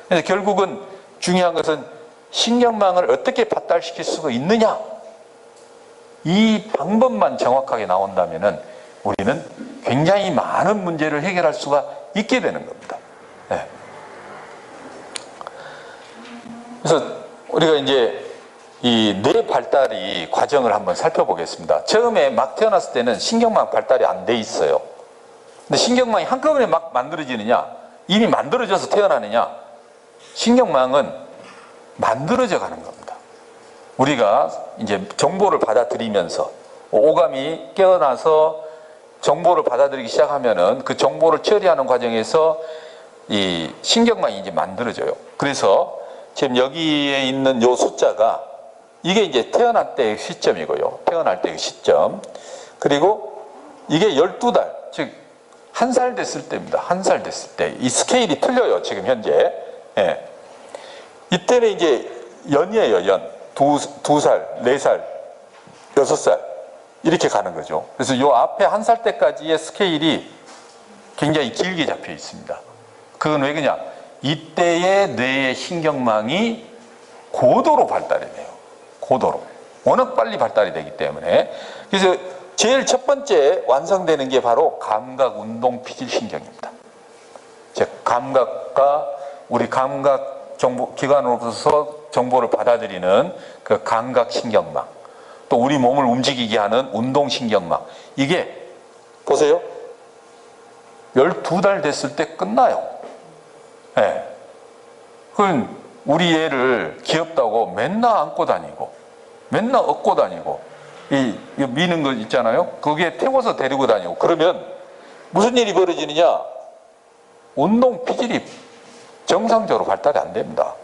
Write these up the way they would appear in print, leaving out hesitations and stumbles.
그래서 결국은 중요한 것은 신경망을 어떻게 발달시킬 수가 있느냐, 이 방법만 정확하게 나온다면은 우리는 굉장히 많은 문제를 해결할 수가 있게 되는 겁니다. 네. 그래서 우리가 이제 이 뇌 발달이 과정을 한번 살펴보겠습니다. 처음에 막 태어났을 때는 신경망 발달이 안 돼 있어요. 근데 신경망이 한꺼번에 막 만들어지느냐, 이미 만들어져서 태어나느냐, 신경망은 만들어져 가는 겁니다. 우리가 이제 정보를 받아들이면서 오감이 깨어나서 정보를 받아들이기 시작하면은 그 정보를 처리하는 과정에서 이 신경망이 이제 만들어져요. 그래서 지금 여기에 있는 요 숫자가 이게 이제 태어날 때의 시점이고요. 태어날 때의 시점. 그리고 이게 12달, 즉 1살 됐을 때입니다. 1살 됐을 때. 이 스케일이 틀려요, 지금 현재. 예. 이때는 이제 연이에요, 연. 2살, 4살, 6살. 이렇게 가는 거죠. 그래서 요 앞에 1살 때까지의 스케일이 굉장히 길게 잡혀 있습니다. 그건 왜 그러냐? 이때의 뇌의 신경망이 고도로 발달이 돼요. 고도로. 워낙 빨리 발달이 되기 때문에. 그래서 제일 첫 번째 완성되는 게 바로 감각, 운동, 피질 신경입니다. 즉, 감각과 우리 감각 정보, 기관으로서 정보를 받아들이는 그 감각 신경망, 또 우리 몸을 움직이게 하는 운동 신경망, 이게 보세요. 12달 됐을 때 끝나요. 예. 네. 그건 우리 애를 귀엽다고 맨날 안고 다니고, 맨날 업고 다니고, 이 미는 거 있잖아요. 거기에 태워서 데리고 다니고, 그러면 무슨 일이 벌어지느냐? 운동 피질이 정상적으로 발달이 안 됩니다.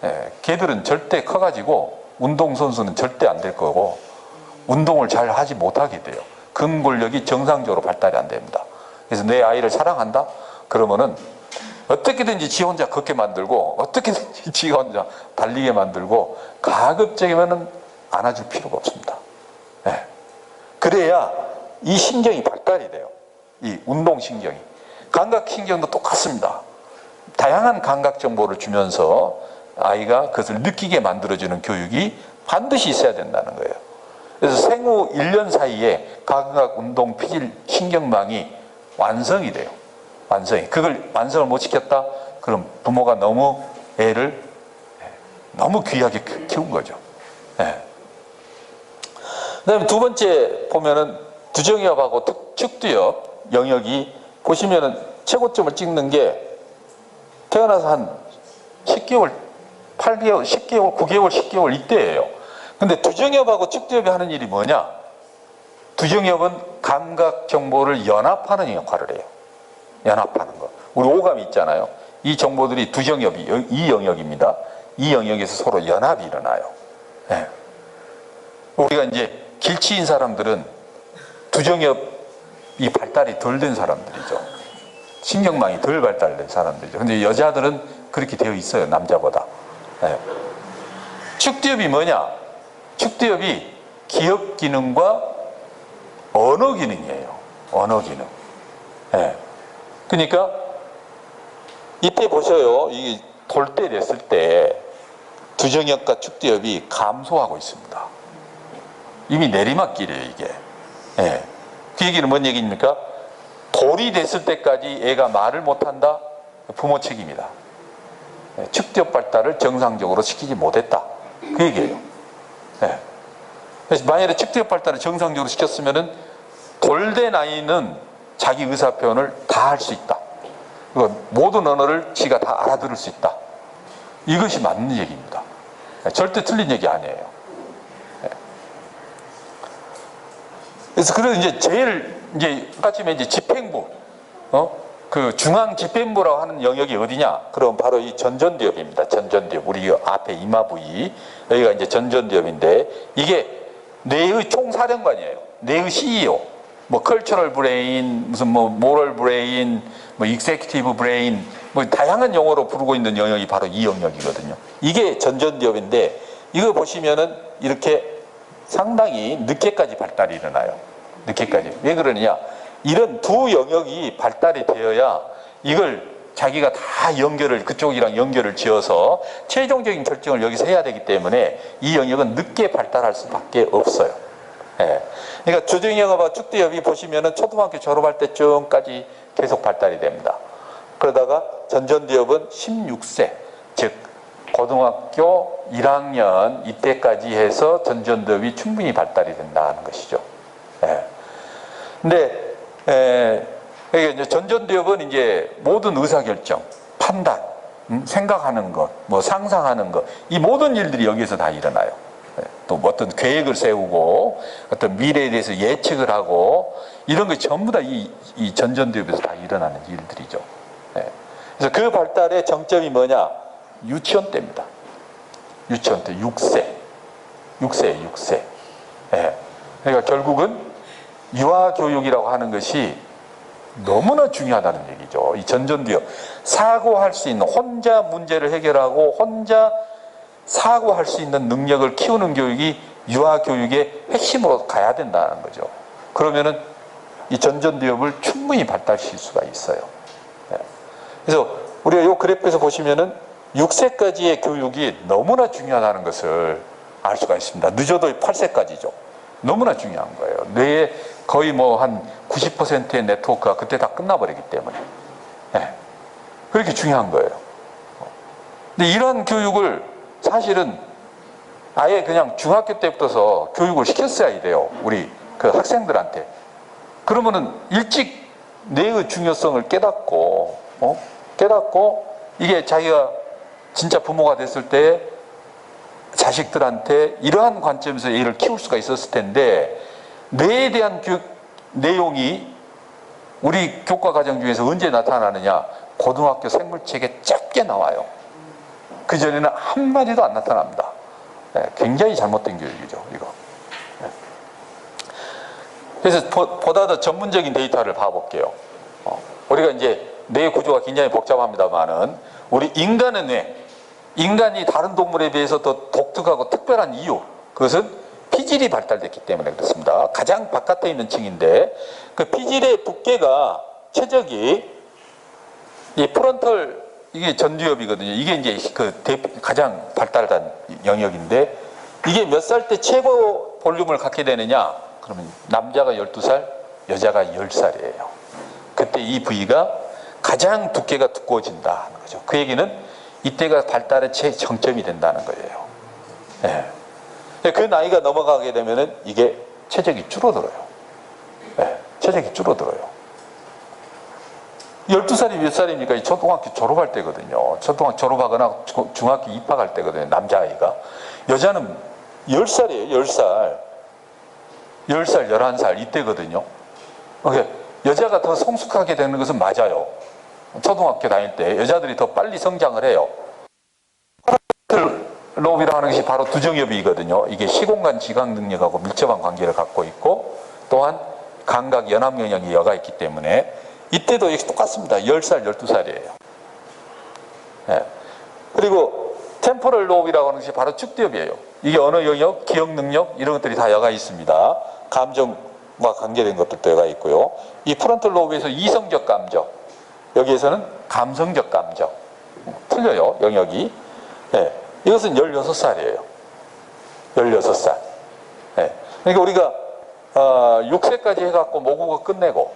예, 걔들은 절대 커가지고 운동선수는 절대 안 될 거고 운동을 잘 하지 못하게 돼요. 근골력이 정상적으로 발달이 안 됩니다. 그래서 내 아이를 사랑한다? 그러면은 어떻게든지 지 혼자 걷게 만들고 어떻게든지 지 혼자 달리게 만들고 가급적이면은 안아줄 필요가 없습니다. 예. 그래야 이 신경이 발달이 돼요. 이 운동신경이. 감각신경도 똑같습니다. 다양한 감각 정보를 주면서 아이가 그것을 느끼게 만들어주는 교육이 반드시 있어야 된다는 거예요. 그래서 생후 1년 사이에 감각, 운동, 피질, 신경망이 완성이 돼요. 완성이. 그걸 완성을 못 시켰다? 그럼 부모가 너무 애를 너무 귀하게 키운 거죠. 네. 그 다음에 두 번째 보면은 두정엽하고 측두엽 영역이 보시면은 최고점을 찍는 게 태어나서 한 10개월, 8개월, 10개월, 9개월, 10개월 이때예요. 근데 두정엽하고 측두엽이 하는 일이 뭐냐? 두정엽은 감각 정보를 연합하는 역할을 해요. 연합하는 거. 우리 오감이 있잖아요. 이 정보들이 두정엽이 이 영역입니다. 이 영역에서 서로 연합이 일어나요. 네. 우리가 이제 길치인 사람들은 두정엽이 발달이 덜 된 사람들이죠. 신경망이 덜 발달된 사람들이죠. 근데 여자들은 그렇게 되어 있어요, 남자보다. 네. 측두엽이 뭐냐? 측두엽이 기억 기능과 언어 기능이에요. 언어 기능. 네. 그러니까 이때 보셔요. 이게 돌 때 됐을 때 두정엽과 측두엽이 감소하고 있습니다. 이미 내리막길이에요, 이게. 네. 그 얘기는 뭔 얘기입니까? 돌이 됐을 때까지 애가 말을 못한다? 부모 책임이다. 네. 측두엽 발달을 정상적으로 시키지 못했다. 그 얘기예요. 네. 그래서 만약에 측두엽 발달을 정상적으로 시켰으면은 돌된 아이는 자기 의사 표현을 다 할 수 있다. 그리고 모든 언어를 지가 다 알아들을 수 있다. 이것이 맞는 얘기입니다. 네. 절대 틀린 얘기 아니에요. 네. 그래서 이제 제일 이제 아까 이제 집행부, 그 중앙 집행부라고 하는 영역이 어디냐? 그럼 바로 이 전전두엽입니다. 전전두엽. 우리 앞에 이마 부위. 여기가 이제 전전두엽인데 이게 뇌의 총사령관이에요. 뇌의 CEO. 뭐 컬처럴 브레인, 무슨 뭐 모럴 브레인, 뭐 익세큐티브 브레인, 뭐 다양한 용어로 부르고 있는 영역이 바로 이 영역이거든요. 이게 전전두엽인데 이거 보시면은 이렇게 상당히 늦게까지 발달이 일어나요. 늦게까지. 왜 그러느냐? 이런 두 영역이 발달이 되어야 이걸 자기가 다 연결을, 그쪽이랑 연결을 지어서 최종적인 결정을 여기서 해야 되기 때문에 이 영역은 늦게 발달할 수밖에 없어요. 예. 그러니까 조정영업과 축대협이 보시면은 초등학교 졸업할 때쯤까지 계속 발달이 됩니다. 그러다가 전전대협은 16세, 즉 고등학교 1학년 이때까지 해서 전전대협이 충분히 발달이 된다는 것이죠. 예. 근데 이제 전전대협은 이제 모든 의사결정, 판단, 생각하는 것, 뭐 상상하는 것, 이 모든 일들이 여기에서 다 일어나요. 또 어떤 계획을 세우고 어떤 미래에 대해서 예측을 하고 이런 게 전부 다 이 전전대협에서 다 일어나는 일들이죠. 그래서 그 발달의 정점이 뭐냐? 유치원 때입니다. 유치원 때 6세. 6세. 그러니까 결국은 유아교육이라고 하는 것이 너무나 중요하다는 얘기죠. 이 전전대협. 사고할 수 있는, 혼자 문제를 해결하고 혼자 사고할 수 있는 능력을 키우는 교육이 유아교육의 핵심으로 가야 된다는 거죠. 그러면은 이 전전대협을 충분히 발달시킬 수가 있어요. 그래서 우리가 이 그래프에서 보시면은 6세까지의 교육이 너무나 중요하다는 것을 알 수가 있습니다. 늦어도 8세까지죠. 너무나 중요한 거예요. 뇌의 거의 뭐 한 90%의 네트워크가 그때 다 끝나버리기 때문에. 그렇게 중요한 거예요. 근데 이런 교육을 사실은 아예 그냥 중학교 때부터 교육을 시켰어야 돼요. 우리 그 학생들한테. 그러면은 일찍 뇌의 중요성을 깨닫고 이게 자기가 진짜 부모가 됐을 때 자식들한테 이러한 관점에서 얘를 키울 수가 있었을 텐데, 뇌에 대한 교육 내용이 우리 교과 과정 중에서 언제 나타나느냐? 고등학교 생물책에 짧게 나와요. 그전에는 한마디도 안 나타납니다. 굉장히 잘못된 교육이죠, 이거. 그래서 보다 더 전문적인 데이터를 봐볼게요. 우리가 이제 뇌 구조가 굉장히 복잡합니다만은, 우리 인간의 뇌, 인간이 다른 동물에 비해서 더 독특하고 특별한 이유, 그것은 피질이 발달됐기 때문에 그렇습니다. 가장 바깥에 있는 층인데, 그 피질의 두께가, 최적이 이 프론털, 이게 전두엽이거든요. 이게 이제 가장 발달한 영역인데, 이게 몇 살 때 최고 볼륨을 갖게 되느냐? 그러면 남자가 12살, 여자가 10살이에요. 그때 이 부위가 가장 두께가 두꺼워진다는 거죠. 그 얘기는 이때가 발달의 최정점이 된다는 거예요. 그 나이가 넘어가게 되면은 이게 체적이 줄어들어요. 체적이 줄어들어요. 12살이 몇 살입니까? 초등학교 졸업할 때거든요. 초등학교 졸업하거나 중학교 입학할 때거든요. 남자아이가. 여자는 10살이에요. 10살. 10살, 11살 이때거든요. 여자가 더 성숙하게 되는 것은 맞아요. 초등학교 다닐 때 여자들이 더 빨리 성장을 해요. 로브라고 하는 것이 바로 두정엽이거든요. 이게 시공간 지각 능력하고 밀접한 관계를 갖고 있고, 또한 감각 연합 영역이 여가 있기 때문에 이때도 역시 똑같습니다. 10살, 12살이에요. 그리고 템포럴 로브라고 하는 것이 바로 축대엽이에요. 이게 언어 영역, 기억 능력 이런 것들이 다 여가 있습니다. 감정과 관계된 것들도 여가 있고요. 이 프론털 로브에서 이성적 감정, 여기에서는 감성적 감정. 틀려요, 영역이. 이것은 16살이에요. 16살. 그러니까 우리가 6세까지 해갖고 모국어 끝내고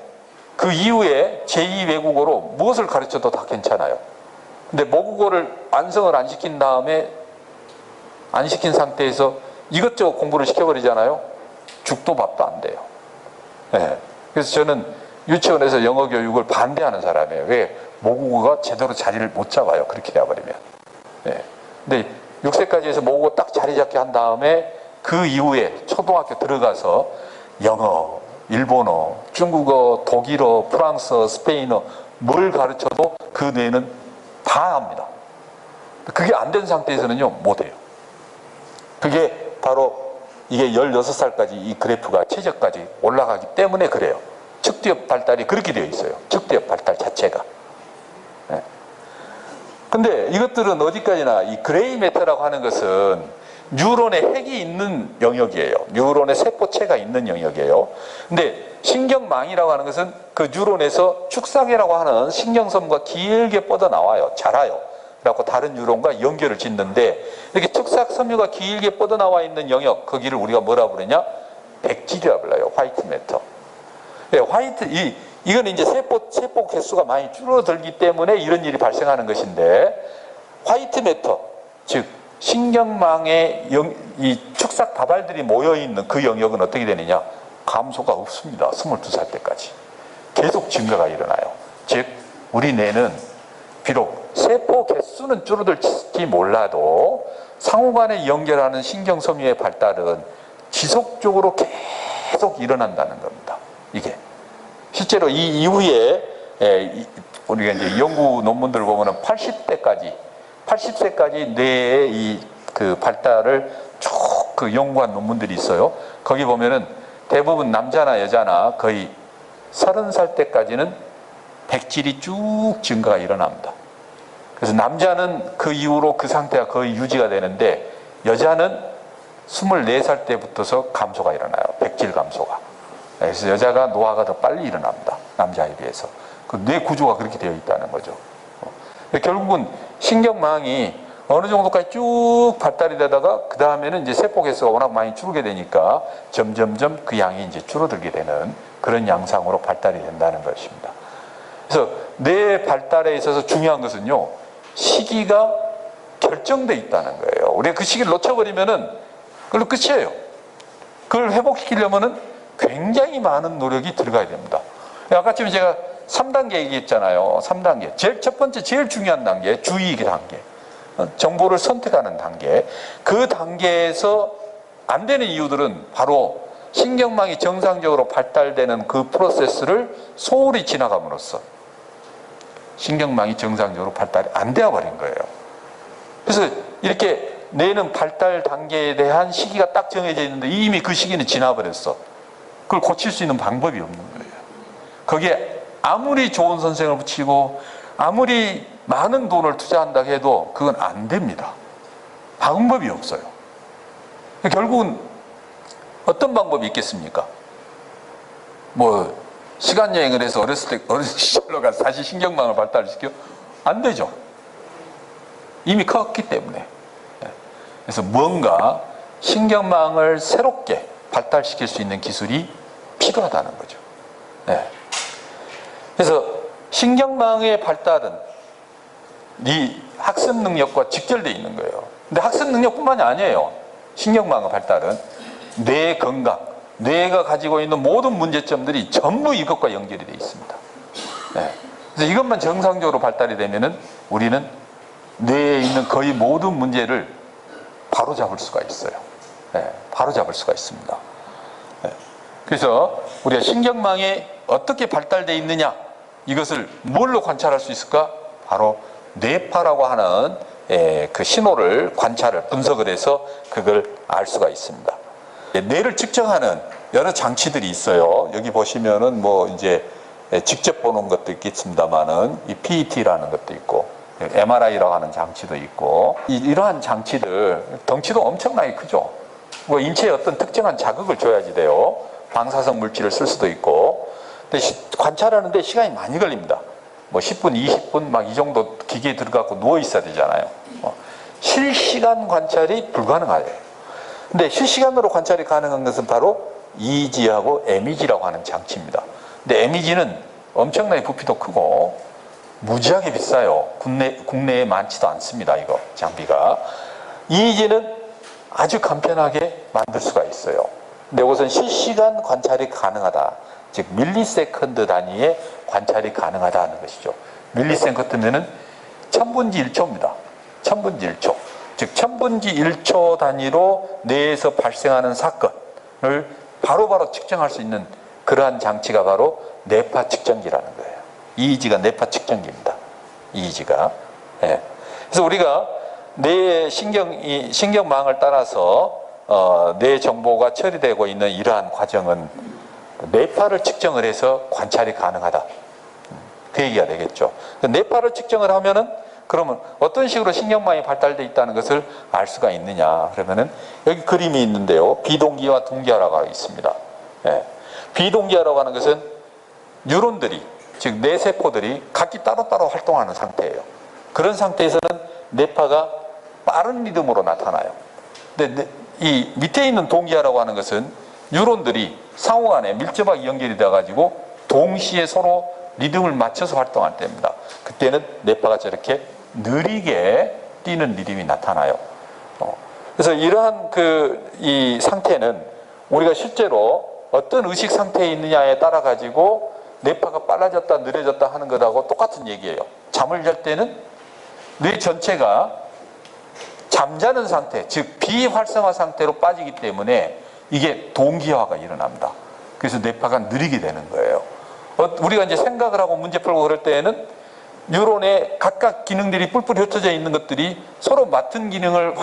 그 이후에 제2 외국어로 무엇을 가르쳐도 다 괜찮아요. 근데 모국어를 완성을 안 시킨 다음에, 안 시킨 상태에서 이것저것 공부를 시켜버리잖아요. 죽도 밥도 안 돼요. 그래서 저는 유치원에서 영어 교육을 반대하는 사람이에요. 왜? 모국어가 제대로 자리를 못 잡아요. 그렇게 되어버리면. 근데 6세까지 해서 모국어 딱 자리 잡게 한 다음에 그 이후에 초등학교 들어가서 영어, 일본어, 중국어, 독일어, 프랑스어, 스페인어 뭘 가르쳐도 그 뇌는 다 합니다. 그게 안 된 상태에서는요, 못해요. 그게 바로 이게 16살까지 이 그래프가 최저까지 올라가기 때문에 그래요. 측대엽 발달이 그렇게 되어 있어요. 측대엽 발달 자체가. 근데 이것들은 어디까지나 이 그레이 매터라고 하는 것은 뉴런의 핵이 있는 영역이에요. 뉴런의 세포체가 있는 영역이에요. 근데 신경망이라고 하는 것은 그 뉴런에서 축사계라고 하는 신경섬과 길게 뻗어나와요. 자라요. 그래갖고 다른 뉴런과 연결을 짓는데, 이렇게 축삭섬유가 길게 뻗어나와 있는 영역, 거기를 우리가 뭐라 부르냐? 백질이라 불러요. 화이트 매터. 네, 이건 이제 세포 개수가 많이 줄어들기 때문에 이런 일이 발생하는 것인데, 화이트 매터, 즉 신경망에 이 축삭 다발들이 모여있는 그 영역은 어떻게 되느냐? 감소가 없습니다. 22살 때까지. 계속 증가가 일어나요. 즉 우리 뇌는 비록 세포 개수는 줄어들지 몰라도 상호간에 연결하는 신경섬유의 발달은 지속적으로 계속 일어난다는 겁니다. 이게 실제로 이 이후에 우리가 이제 연구 논문들을 보면은 80세까지 뇌의 이 그 발달을 쭉 그 연구한 논문들이 있어요. 거기 보면은 대부분 남자나 여자나 거의 30살 때까지는 백질이 쭉 증가가 일어납니다. 그래서 남자는 그 이후로 그 상태가 거의 유지가 되는데, 여자는 24살 때부터서 감소가 일어나요. 백질 감소가. 그래서 여자가 노화가 더 빨리 일어납니다. 남자에 비해서. 그 뇌 구조가 그렇게 되어 있다는 거죠. 결국은 신경망이 어느 정도까지 쭉 발달이 되다가 그 다음에는 이제 세포 개수가 워낙 많이 줄게 되니까 점점점 그 양이 이제 줄어들게 되는 그런 양상으로 발달이 된다는 것입니다. 그래서 뇌 발달에 있어서 중요한 것은요, 시기가 결정돼 있다는 거예요. 우리가 그 시기를 놓쳐버리면은 그걸로 끝이에요. 그걸 회복시키려면은 굉장히 많은 노력이 들어가야 됩니다. 아까쯤에 제가 3단계 얘기했잖아요. 3단계. 제일 첫 번째, 제일 중요한 단계, 주의 단계. 정보를 선택하는 단계. 그 단계에서 안 되는 이유들은 바로 신경망이 정상적으로 발달되는 그 프로세스를 소홀히 지나감으로써 신경망이 정상적으로 발달이 안 되어 버린 거예요. 그래서 이렇게 뇌는 발달 단계에 대한 시기가 딱 정해져 있는데 이미 그 시기는 지나버렸어. 그걸 고칠 수 있는 방법이 없는 거예요. 거기에 아무리 좋은 선생을 붙이고 아무리 많은 돈을 투자한다 해도 그건 안 됩니다. 방법이 없어요. 결국은 어떤 방법이 있겠습니까? 뭐 시간 여행을 해서 어렸을 때 어린 시절로 가서 다시 신경망을 발달시켜? 안 되죠. 이미 컸기 때문에. 그래서 뭔가 신경망을 새롭게 발달시킬 수 있는 기술이 필요하다는 거죠. 네. 그래서 신경망의 발달은 네 학습 능력과 직결되어 있는 거예요. 근데 학습 능력뿐만이 아니에요. 신경망의 발달은 뇌 건강, 뇌가 가지고 있는 모든 문제점들이 전부 이것과 연결이 되어 있습니다. 네. 그래서 이것만 정상적으로 발달이 되면은 우리는 뇌에 있는 거의 모든 문제를 바로 잡을 수가 있어요. 네. 바로 잡을 수가 있습니다. 네. 그래서 우리가 신경망이 어떻게 발달되어 있느냐, 이것을 뭘로 관찰할 수 있을까? 바로 뇌파라고 하는 그 신호를 분석을 해서 그걸 알 수가 있습니다. 뇌를 측정하는 여러 장치들이 있어요. 여기 보시면은 뭐 이제 직접 보는 것도 있겠습니다만은 이 PET라는 것도 있고 MRI라고 하는 장치도 있고, 이러한 장치들 덩치도 엄청나게 크죠. 뭐 인체에 어떤 특정한 자극을 줘야지 돼요. 방사성 물질을 쓸 수도 있고. 근데 관찰하는데 시간이 많이 걸립니다. 뭐 10분, 20분 막 이 정도 기계에 들어가고 누워 있어야 되잖아요. 실시간 관찰이 불가능해요. 근데 실시간으로 관찰이 가능한 것은 바로 EEG하고 MEG라고 하는 장치입니다. 근데 MEG는 엄청나게 부피도 크고 무지하게 비싸요. 국내에 많지도 않습니다. 이거 장비가. EEG는 아주 간편하게 만들 수가 있어요. 근데 이것은 실시간 관찰이 가능하다. 즉 밀리세컨드 단위의 관찰이 가능하다는 것이죠. 밀리세컨드면은 천분지 1초입니다. 천분지 1초. 즉 천분지 1초 단위로 뇌에서 발생하는 사건을 바로바로 측정할 수 있는 그러한 장치가 바로 뇌파 측정기라는 거예요. EEG가 뇌파 측정기입니다. EEG가. 예. 그래서 우리가 뇌의 신경망을 따라서 뇌 정보가 처리되고 있는 이러한 과정은 뇌파를 측정을 해서 관찰이 가능하다. 그 얘기가 되겠죠. 뇌파를 측정을 하면은 그러면 어떤 식으로 신경망이 발달되어 있다는 것을 알 수가 있느냐. 그러면은 여기 그림이 있는데요. 비동기와 동기화가 있습니다. 예. 비동기화라고 하는 것은 뉴런들이, 즉 뇌세포들이 각기 따로따로 활동하는 상태예요. 그런 상태에서는 뇌파가 빠른 리듬으로 나타나요. 근데 이 밑에 있는 동기화라고 하는 것은 뉴런들이 상호간에 밀접하게 연결이 돼가지고 동시에 서로 리듬을 맞춰서 활동할 때입니다. 그때는 뇌파가 저렇게 느리게 뛰는 리듬이 나타나요. 그래서 이러한 이 상태는 우리가 실제로 어떤 의식 상태에 있느냐에 따라 가지고 뇌파가 빨라졌다 느려졌다 하는 것하고 똑같은 얘기예요. 잠을 잘 때는 뇌 전체가 잠자는 상태, 즉 비활성화 상태로 빠지기 때문에 이게 동기화가 일어납니다. 그래서 뇌파가 느리게 되는 거예요. 우리가 이제 생각을 하고 문제 풀고 그럴 때에는 뉴런의 각각 기능들이 뿔뿔이 흩어져 있는 것들이 서로 맡은 기능을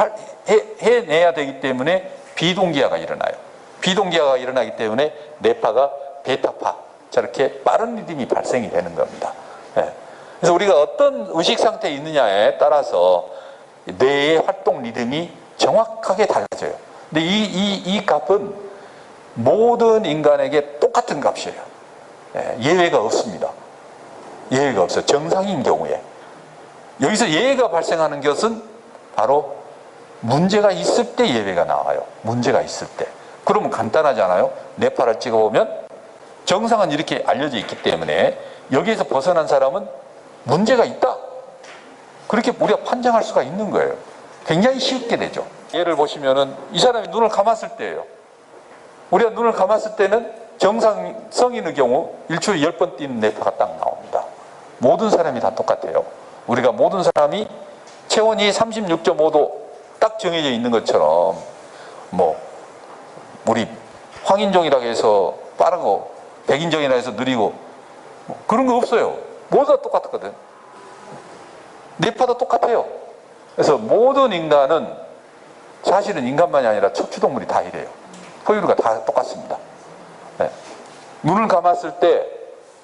해내야 되기 때문에 비동기화가 일어나요. 비동기화가 일어나기 때문에 뇌파가 베타파, 저렇게 빠른 리듬이 발생이 되는 겁니다. 그래서 우리가 어떤 의식 상태에 있느냐에 따라서 뇌의 활동 리듬이 정확하게 달라져요. 근데 이 값은 모든 인간에게 똑같은 값이에요. 예외가 없습니다. 예외가 없어요. 정상인 경우에. 여기서 예외가 발생하는 것은 바로 문제가 있을 때 예외가 나와요. 문제가 있을 때. 그러면 간단하잖아요. 뇌파를 찍어보면 정상은 이렇게 알려져 있기 때문에 여기에서 벗어난 사람은 문제가 있다, 그렇게 우리가 판정할 수가 있는 거예요. 굉장히 쉽게 되죠. 예를 보시면은 이 사람이 눈을 감았을 때예요. 우리가 눈을 감았을 때는 정상 성인의 경우 일초에 10번 뛰는 뇌파가 딱 나옵니다. 모든 사람이 다 똑같아요. 우리가 모든 사람이 체온이 36.5도 딱 정해져 있는 것처럼 우리 황인종이라고 해서 빠르고 백인종이라 해서 느리고 그런 거 없어요. 모두 다 똑같거든. 뇌파도 똑같아요. 그래서 모든 인간은 사실은 인간만이 아니라 척추동물이 다 이래요. 포유류가 다 똑같습니다. 눈을 감았을 때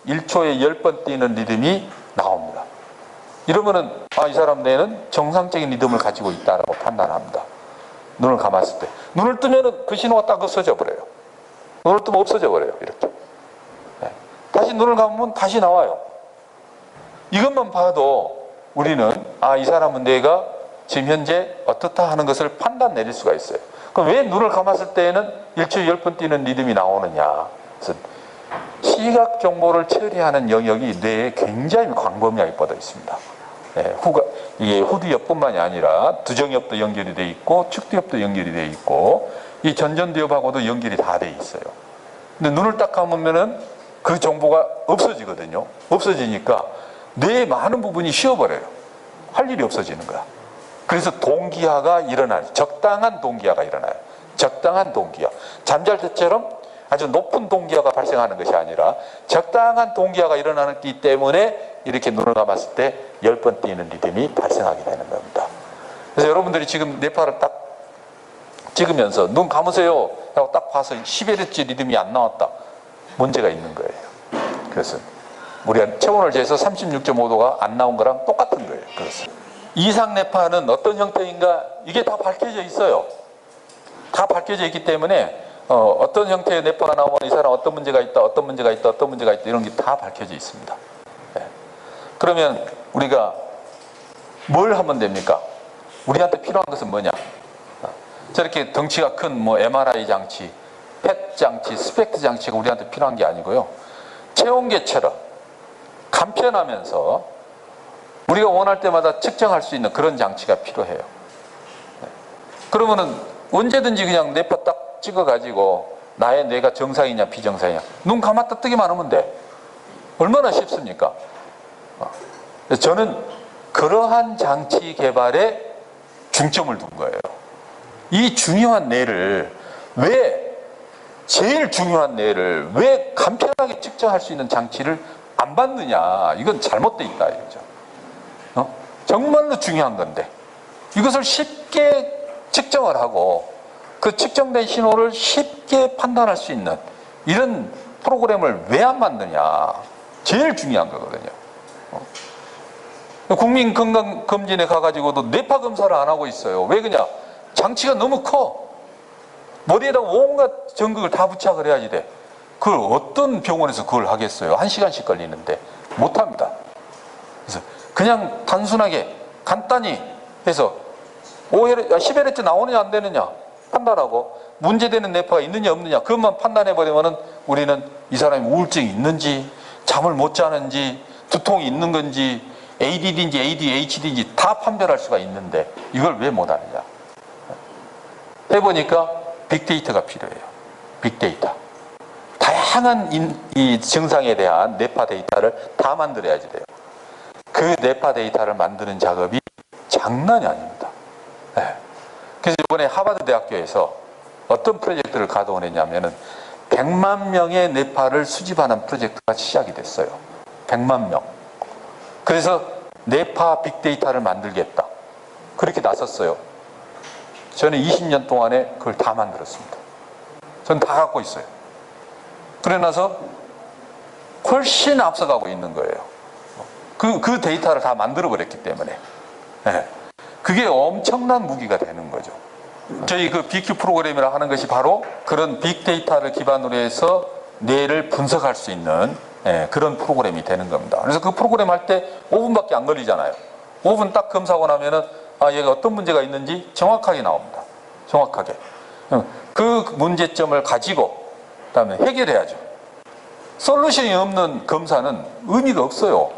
1초에 10번 뛰는 리듬이 나옵니다. 이러면은 이 사람 뇌는 정상적인 리듬을 가지고 있다라고 판단합니다. 눈을 감았을 때. 눈을 뜨면은 그 신호가 딱 없어져 버려요. 눈을 뜨면 없어져 버려요. 이렇게. 다시 눈을 감으면 다시 나와요. 이것만 봐도 우리는 이 사람은 뇌가 지금 현재 어떻다 하는 것을 판단 내릴 수가 있어요. 그럼 왜 눈을 감았을 때에는 1초에 10번 뛰는 리듬이 나오느냐? 그래서 시각 정보를 처리하는 영역이 뇌에 굉장히 광범위하게 뻗어 있습니다. 이게 후두엽뿐만이 아니라 두정엽도 연결이 돼 있고 측두엽도 연결이 돼 있고 이 전전두엽하고도 연결이 다 돼 있어요. 근데 눈을 딱 감으면은 그 정보가 없어지거든요. 없어지니까 뇌의 많은 부분이 쉬어버려요. 할 일이 없어지는 거야. 그래서 동기화가 일어나요. 적당한 동기화가 일어나요. 적당한 동기화. 잠잘 때처럼 아주 높은 동기화가 발생하는 것이 아니라 적당한 동기화가 일어나기 때문에 이렇게 눈을 감았을 때 10번 뛰는 리듬이 발생하게 되는 겁니다. 그래서 여러분들이 지금 뇌파를 딱 찍으면서 눈 감으세요 하고 딱 봐서 11Hz 리듬이 안 나왔다. 문제가 있는 거예요. 그래서 우리가 체온을 재서 36.5도가 안 나온 거랑 똑같은 거예요. 그래서 이상 뇌파는 어떤 형태인가 이게 다 밝혀져 있어요. 다 밝혀져 있기 때문에 어떤 형태의 뇌파가 나오면 이 사람 어떤 문제가 있다, 어떤 문제가 있다, 어떤 문제가 있다 이런 게 다 밝혀져 있습니다. 그러면 우리가 뭘 하면 됩니까? 우리한테 필요한 것은 뭐냐? 저렇게 덩치가 큰 MRI 장치, 펫 장치, 스펙트 장치가 우리한테 필요한 게 아니고요. 체온계처럼 간편하면서 우리가 원할 때마다 측정할 수 있는 그런 장치가 필요해요. 그러면은 언제든지 그냥 뇌파 딱 찍어가지고 나의 뇌가 정상이냐 비정상이냐 눈 감았다 뜨기만 하면 돼. 얼마나 쉽습니까? 저는 그러한 장치 개발에 중점을 둔 거예요. 이 중요한 뇌를 제일 중요한 뇌를 왜 간편하게 측정할 수 있는 장치를 안 받느냐. 이건 잘못돼 있다 이거죠. 정말로 중요한 건데 이것을 쉽게 측정을 하고 그 측정된 신호를 쉽게 판단할 수 있는 이런 프로그램을 왜 안 만드냐. 제일 중요한 거거든요. 국민건강검진에 가가지고도 뇌파 검사를 안 하고 있어요. 왜 그러냐. 장치가 너무 커. 머리에다 온갖 전극을 다 부착을 해야지 돼. 그걸 어떤 병원에서 그걸 하겠어요? 1시간씩 걸리는데 못합니다. 그래서 그냥 단순하게 간단히 해서 10Hz 나오느냐 안 되느냐 판단하고 문제되는 뇌파가 있느냐 없느냐 그것만 판단해버리면 우리는 이 사람이 우울증이 있는지 잠을 못 자는지 두통이 있는 건지 ADD인지 ADHD인지 다 판별할 수가 있는데 이걸 왜 못하느냐. 해보니까 빅데이터가 필요해요. 빅데이터. 다양한 이 증상에 대한 뇌파 데이터를 다 만들어야지 돼요. 그 뇌파 데이터를 만드는 작업이 장난이 아닙니다. 네. 그래서 이번에 하버드 대학교에서 어떤 프로젝트를 가동했냐면은 100만 명의 뇌파를 수집하는 프로젝트가 시작이 됐어요. 100만 명. 그래서 뇌파 빅데이터를 만들겠다. 그렇게 나섰어요. 저는 20년 동안에 그걸 다 만들었습니다. 저는 다 갖고 있어요. 그래 나서 훨씬 앞서가고 있는 거예요. 그 데이터를 다 만들어 버렸기 때문에. 네. 그게 엄청난 무기가 되는 거죠. 저희 그 BQ 프로그램이라 하는 것이 바로 그런 빅데이터를 기반으로 해서 뇌를 분석할 수 있는 그런 프로그램이 되는 겁니다. 그래서 그 프로그램 할 때 5분밖에 안 걸리잖아요. 5분 딱 검사하고 나면은 얘가 어떤 문제가 있는지 정확하게 나옵니다. 정확하게. 그 문제점을 가지고 그다음에 해결해야죠. 솔루션이 없는 검사는 의미가 없어요.